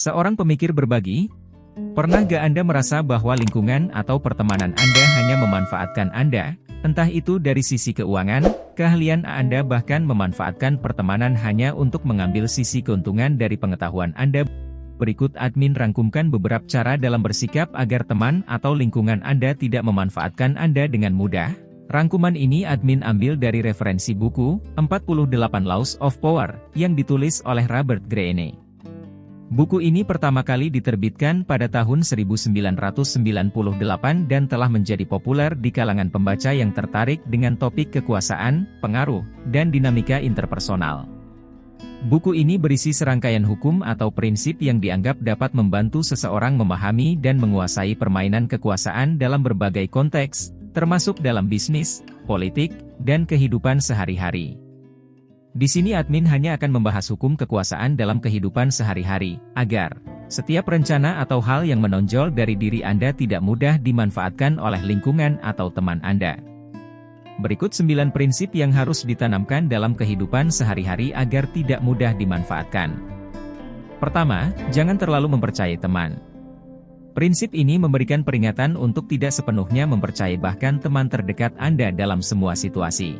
Seorang pemikir berbagi, pernah gak Anda merasa bahwa lingkungan atau pertemanan Anda hanya memanfaatkan Anda? Entah itu dari sisi keuangan, keahlian Anda bahkan memanfaatkan pertemanan hanya untuk mengambil sisi keuntungan dari pengetahuan Anda. Berikut admin rangkumkan beberapa cara dalam bersikap agar teman atau lingkungan Anda tidak memanfaatkan Anda dengan mudah. Rangkuman ini admin ambil dari referensi buku, 48 Laws of Power, yang ditulis oleh Robert Greene. Buku ini pertama kali diterbitkan pada tahun 1998 dan telah menjadi populer di kalangan pembaca yang tertarik dengan topik kekuasaan, pengaruh, dan dinamika interpersonal. Buku ini berisi serangkaian hukum atau prinsip yang dianggap dapat membantu seseorang memahami dan menguasai permainan kekuasaan dalam berbagai konteks, termasuk dalam bisnis, politik, dan kehidupan sehari-hari. Di sini admin hanya akan membahas hukum kekuasaan dalam kehidupan sehari-hari, agar setiap rencana atau hal yang menonjol dari diri Anda tidak mudah dimanfaatkan oleh lingkungan atau teman Anda. Berikut 9 prinsip yang harus ditanamkan dalam kehidupan sehari-hari agar tidak mudah dimanfaatkan. Pertama, jangan terlalu mempercayai teman. Prinsip ini memberikan peringatan untuk tidak sepenuhnya mempercayai bahkan teman terdekat Anda dalam semua situasi.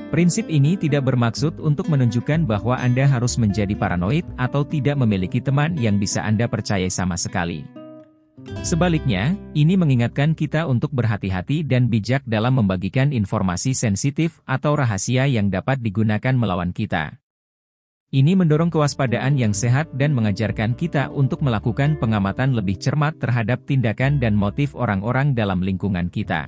Prinsip ini tidak bermaksud untuk menunjukkan bahwa Anda harus menjadi paranoid atau tidak memiliki teman yang bisa Anda percayai sama sekali. Sebaliknya, ini mengingatkan kita untuk berhati-hati dan bijak dalam membagikan informasi sensitif atau rahasia yang dapat digunakan melawan kita. Ini mendorong kewaspadaan yang sehat dan mengajarkan kita untuk melakukan pengamatan lebih cermat terhadap tindakan dan motif orang-orang dalam lingkungan kita.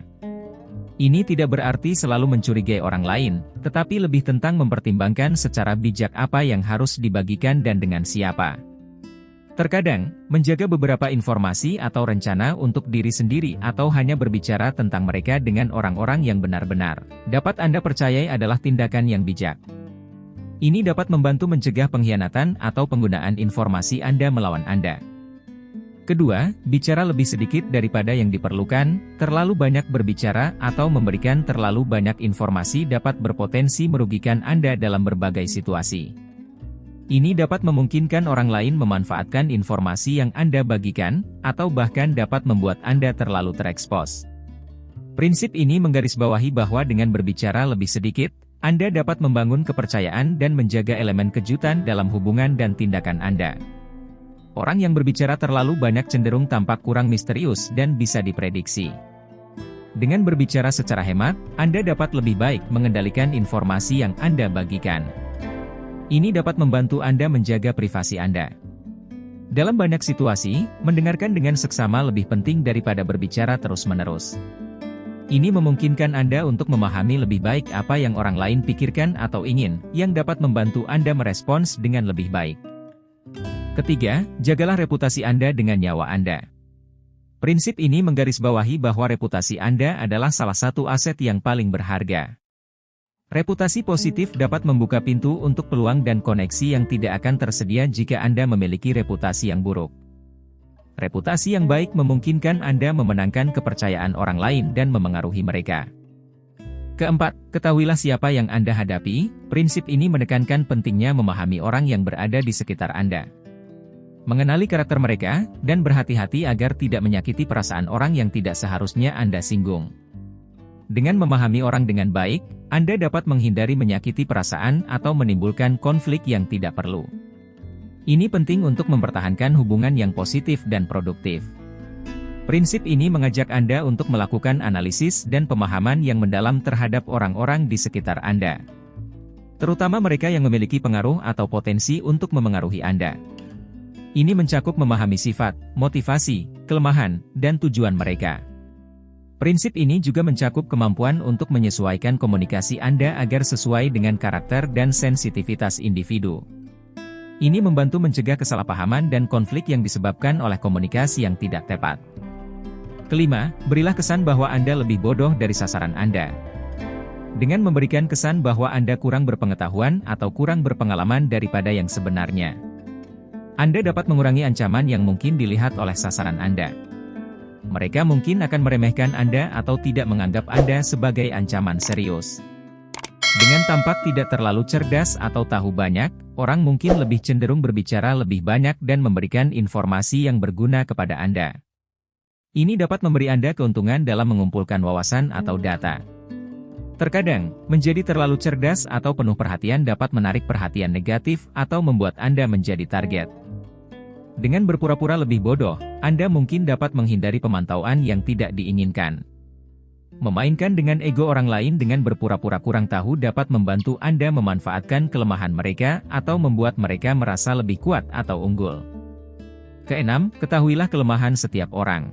Ini tidak berarti selalu mencurigai orang lain, tetapi lebih tentang mempertimbangkan secara bijak apa yang harus dibagikan dan dengan siapa. Terkadang, menjaga beberapa informasi atau rencana untuk diri sendiri atau hanya berbicara tentang mereka dengan orang-orang yang benar-benar dapat Anda percayai adalah tindakan yang bijak. Ini dapat membantu mencegah pengkhianatan atau penggunaan informasi Anda melawan Anda. Kedua, bicara lebih sedikit daripada yang diperlukan. Terlalu banyak berbicara atau memberikan terlalu banyak informasi dapat berpotensi merugikan Anda dalam berbagai situasi. Ini dapat memungkinkan orang lain memanfaatkan informasi yang Anda bagikan, atau bahkan dapat membuat Anda terlalu terekspos. Prinsip ini menggarisbawahi bahwa dengan berbicara lebih sedikit, Anda dapat membangun kepercayaan dan menjaga elemen kejutan dalam hubungan dan tindakan Anda. Orang yang berbicara terlalu banyak cenderung tampak kurang misterius dan bisa diprediksi. Dengan berbicara secara hemat, Anda dapat lebih baik mengendalikan informasi yang Anda bagikan. Ini dapat membantu Anda menjaga privasi Anda. Dalam banyak situasi, mendengarkan dengan seksama lebih penting daripada berbicara terus-menerus. Ini memungkinkan Anda untuk memahami lebih baik apa yang orang lain pikirkan atau ingin, yang dapat membantu Anda merespons dengan lebih baik. Ketiga, jagalah reputasi Anda dengan nyawa Anda. Prinsip ini menggarisbawahi bahwa reputasi Anda adalah salah satu aset yang paling berharga. Reputasi positif dapat membuka pintu untuk peluang dan koneksi yang tidak akan tersedia jika Anda memiliki reputasi yang buruk. Reputasi yang baik memungkinkan Anda memenangkan kepercayaan orang lain dan memengaruhi mereka. Keempat, ketahuilah siapa yang Anda hadapi. Prinsip ini menekankan pentingnya memahami orang yang berada di sekitar Anda. Mengenali karakter mereka, dan berhati-hati agar tidak menyakiti perasaan orang yang tidak seharusnya Anda singgung. Dengan memahami orang dengan baik, Anda dapat menghindari menyakiti perasaan atau menimbulkan konflik yang tidak perlu. Ini penting untuk mempertahankan hubungan yang positif dan produktif. Prinsip ini mengajak Anda untuk melakukan analisis dan pemahaman yang mendalam terhadap orang-orang di sekitar Anda. Terutama mereka yang memiliki pengaruh atau potensi untuk memengaruhi Anda. Ini mencakup memahami sifat, motivasi, kelemahan, dan tujuan mereka. Prinsip ini juga mencakup kemampuan untuk menyesuaikan komunikasi Anda agar sesuai dengan karakter dan sensitivitas individu. Ini membantu mencegah kesalahpahaman dan konflik yang disebabkan oleh komunikasi yang tidak tepat. Kelima, berilah kesan bahwa Anda lebih bodoh dari sasaran Anda. Dengan memberikan kesan bahwa Anda kurang berpengetahuan atau kurang berpengalaman daripada yang sebenarnya, Anda dapat mengurangi ancaman yang mungkin dilihat oleh sasaran Anda. Mereka mungkin akan meremehkan Anda atau tidak menganggap Anda sebagai ancaman serius. Dengan tampak tidak terlalu cerdas atau tahu banyak, orang mungkin lebih cenderung berbicara lebih banyak dan memberikan informasi yang berguna kepada Anda. Ini dapat memberi Anda keuntungan dalam mengumpulkan wawasan atau data. Terkadang, menjadi terlalu cerdas atau penuh perhatian dapat menarik perhatian negatif atau membuat Anda menjadi target. Dengan berpura-pura lebih bodoh, Anda mungkin dapat menghindari pemantauan yang tidak diinginkan. Memainkan dengan ego orang lain dengan berpura-pura kurang tahu dapat membantu Anda memanfaatkan kelemahan mereka atau membuat mereka merasa lebih kuat atau unggul. Keenam, ketahuilah kelemahan setiap orang.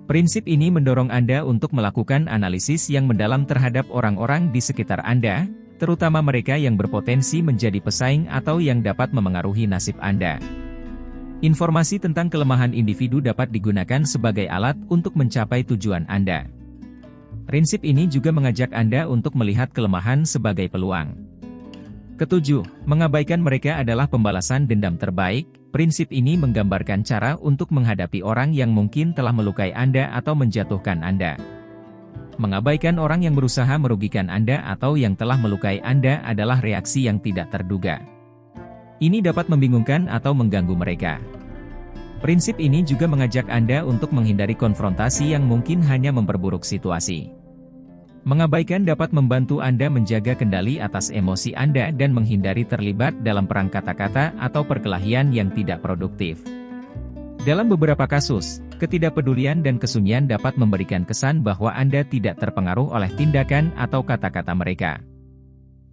Prinsip ini mendorong Anda untuk melakukan analisis yang mendalam terhadap orang-orang di sekitar Anda, terutama mereka yang berpotensi menjadi pesaing atau yang dapat memengaruhi nasib Anda. Informasi tentang kelemahan individu dapat digunakan sebagai alat untuk mencapai tujuan Anda. Prinsip ini juga mengajak Anda untuk melihat kelemahan sebagai peluang. Ketujuh, mengabaikan mereka adalah pembalasan dendam terbaik. Prinsip ini menggambarkan cara untuk menghadapi orang yang mungkin telah melukai Anda atau menjatuhkan Anda. Mengabaikan orang yang berusaha merugikan Anda atau yang telah melukai Anda adalah reaksi yang tidak terduga. Ini dapat membingungkan atau mengganggu mereka. Prinsip ini juga mengajak Anda untuk menghindari konfrontasi yang mungkin hanya memperburuk situasi. Mengabaikan dapat membantu Anda menjaga kendali atas emosi Anda dan menghindari terlibat dalam perang kata-kata atau perkelahian yang tidak produktif. Dalam beberapa kasus, ketidakpedulian dan kesunyian dapat memberikan kesan bahwa Anda tidak terpengaruh oleh tindakan atau kata-kata mereka.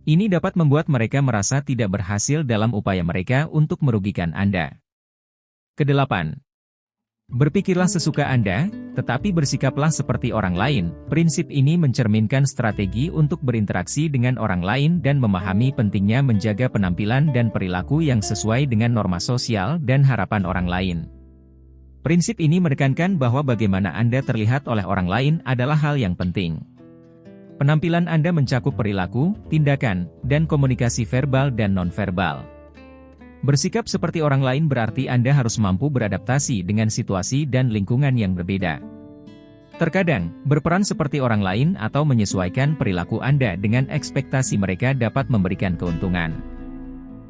Ini dapat membuat mereka merasa tidak berhasil dalam upaya mereka untuk merugikan Anda. Kedelapan, berpikirlah sesuka Anda, tetapi bersikaplah seperti orang lain. Prinsip ini mencerminkan strategi untuk berinteraksi dengan orang lain dan memahami pentingnya menjaga penampilan dan perilaku yang sesuai dengan norma sosial dan harapan orang lain. Prinsip ini menekankan bahwa bagaimana Anda terlihat oleh orang lain adalah hal yang penting. Penampilan Anda mencakup perilaku, tindakan, dan komunikasi verbal dan nonverbal. Bersikap seperti orang lain berarti Anda harus mampu beradaptasi dengan situasi dan lingkungan yang berbeda. Terkadang, berperan seperti orang lain atau menyesuaikan perilaku Anda dengan ekspektasi mereka dapat memberikan keuntungan.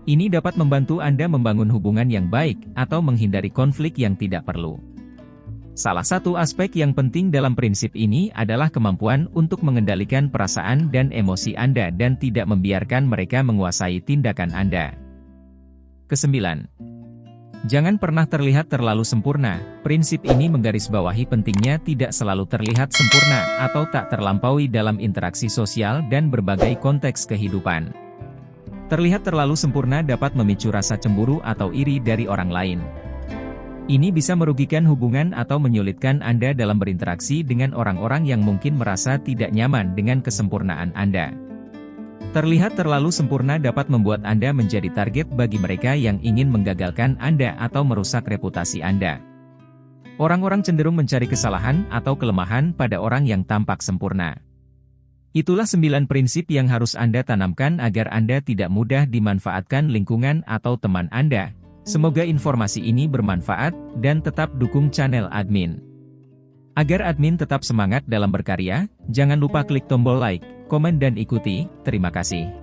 Ini dapat membantu Anda membangun hubungan yang baik atau menghindari konflik yang tidak perlu. Salah satu aspek yang penting dalam prinsip ini adalah kemampuan untuk mengendalikan perasaan dan emosi Anda dan tidak membiarkan mereka menguasai tindakan Anda. Kesembilan, jangan pernah terlihat terlalu sempurna. Prinsip ini menggarisbawahi pentingnya tidak selalu terlihat sempurna atau tak terlampaui dalam interaksi sosial dan berbagai konteks kehidupan. Terlihat terlalu sempurna dapat memicu rasa cemburu atau iri dari orang lain. Ini bisa merugikan hubungan atau menyulitkan Anda dalam berinteraksi dengan orang-orang yang mungkin merasa tidak nyaman dengan kesempurnaan Anda. Terlihat terlalu sempurna dapat membuat Anda menjadi target bagi mereka yang ingin menggagalkan Anda atau merusak reputasi Anda. Orang-orang cenderung mencari kesalahan atau kelemahan pada orang yang tampak sempurna. Itulah 9 prinsip yang harus Anda tanamkan agar Anda tidak mudah dimanfaatkan lingkungan atau teman Anda. Semoga informasi ini bermanfaat dan tetap dukung channel admin. Agar admin tetap semangat dalam berkarya, jangan lupa klik tombol like, komen dan ikuti. Terima kasih.